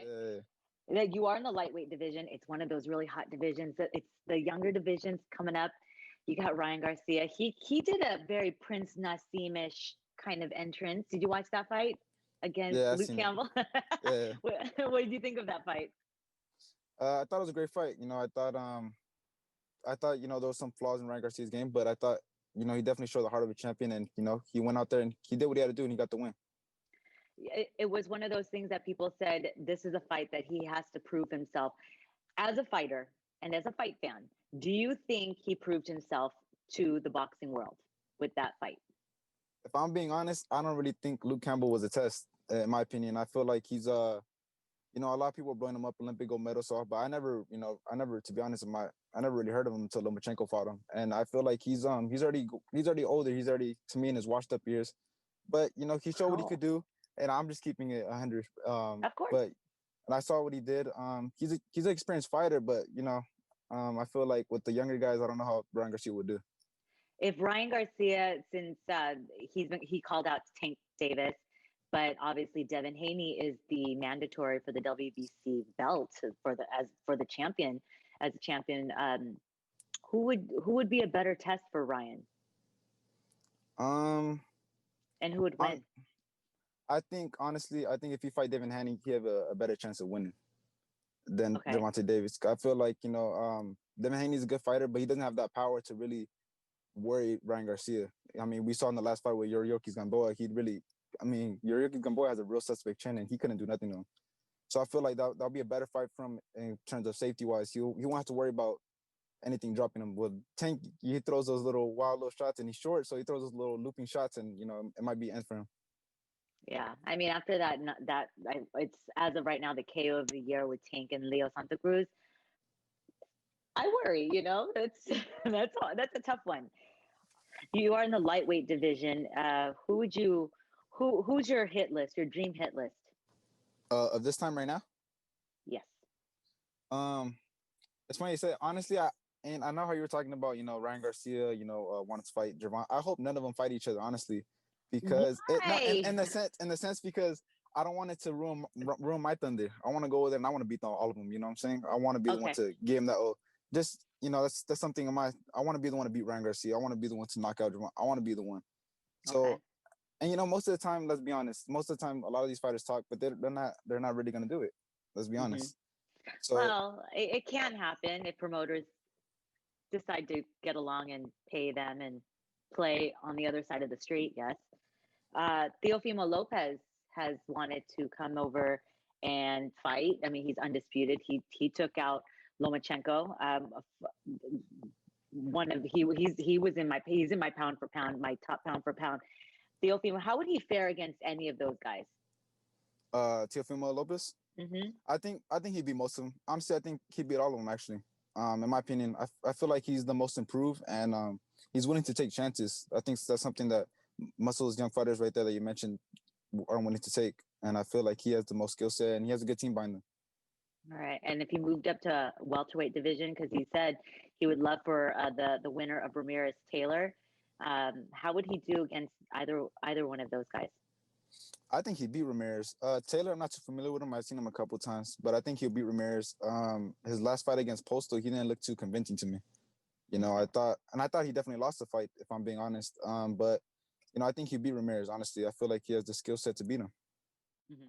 Yeah, Like you are in the lightweight division. It's one of those really hot divisions. It's the younger divisions coming up. You got Ryan Garcia. He did a very Prince Nassim-ish kind of entrance. Did you watch that fight against yeah, I Luke seen it. Campbell? Yeah, What did you think of that fight? I thought it was a great fight. I thought there was some flaws in Ryan Garcia's game, but I thought he definitely showed the heart of a champion, and he went out there and he did what he had to do, and he got the win. It was one of those things that people said this is a fight that he has to prove himself as a fighter and as a fight fan. Do you think he proved himself to the boxing world with that fight? If I'm being honest, I don't really think Luke Campbell was a test, in my opinion. I feel like he's a lot of people are blowing him up Olympic gold medal, so but I never, to be honest, I never really heard of him until Lomachenko fought him, and I feel like he's already older. He's already, to me, in his washed up years, but he showed what he could Oh, do, and I'm just keeping it 100. of course. But and I saw what he did. He's an experienced fighter, but I feel like with the younger guys, I don't know how Brian Garcia would do. If Ryan Garcia, since he called out Tank Davis, but obviously Devin Haney is the mandatory for the WBC belt for the champion as a champion. Who would be a better test for Ryan, Um, and who would on, win? I think honestly, I think if he fight Devin Haney, he have a better chance of winning than Okay, Devontae Davis. I feel like Devin Haney's a good fighter, but he doesn't have that power to really worry Ryan Garcia. I mean, we saw in the last fight with Yuriorkis Gamboa, Yuriorkis Gamboa has a real suspect chin, and he couldn't do nothing to him. So I feel like that'll be a better fight from him in terms of safety wise. He won't have to worry about anything dropping him. With Tank, he throws those little wild little shots, and he's short, so he throws those little looping shots, and it might be end for him. yeah. I mean, after that, it's as of right now the KO of the year with Tank and Leo Santa Cruz. I worry, that's that's a tough one. You are in the lightweight division. Who's your hit list, your dream hit list? Of this time right now, Yes. um, it's funny you say. Honestly, I know how you were talking about Ryan Garcia, wanted to fight Javon. I hope none of them fight each other, honestly, because it not Why? in the sense because I don't want it to ruin my thunder. I want to go over there and I want to beat all of them. You know what I'm saying? I want to be the one Okay. to give him that. Oh, just that's something in my. I want to be the one to beat Ryan Garcia. I want to be the one to knock out Javon. I want to be the one. So Okay. and most of the time, let's be honest. Most of the time, a lot of these fighters talk, but they're not really gonna do it. Let's be Hmm. honest. So Well, it can happen if promoters decide to get along and pay them and play on the other side of the street. Yes. Teofimo Lopez has wanted to come over and fight. I mean, he's undisputed. He took out Lomachenko. One of he was in my pound for pound, my top pound for pound. Teofimo, how would he fare against any of those guys? Teofimo Lopez. Hmm. I think he beat most of them. Honestly, I think he beat all of them actually. In my opinion, I feel like he's the most improved, and he's willing to take chances. I think that's something that most of those young fighters right there that you mentioned are willing to take, and I feel like he has the most skill set, and he has a good team behind him. All right, and if he moved up to welterweight division, because he said he would love for the winner of Ramirez Taylor, how would he do against either one of those guys? I think he beat Ramirez. Taylor, I'm not too familiar with him. I've seen him a couple times, but I think he'll beat Ramirez. His last fight against Postal, he didn't look too convincing to me. Okay. I thought he definitely lost the fight, if I'm being honest. But I think he beat Ramirez. Honestly, I feel like he has the skill set to beat him. Mhm.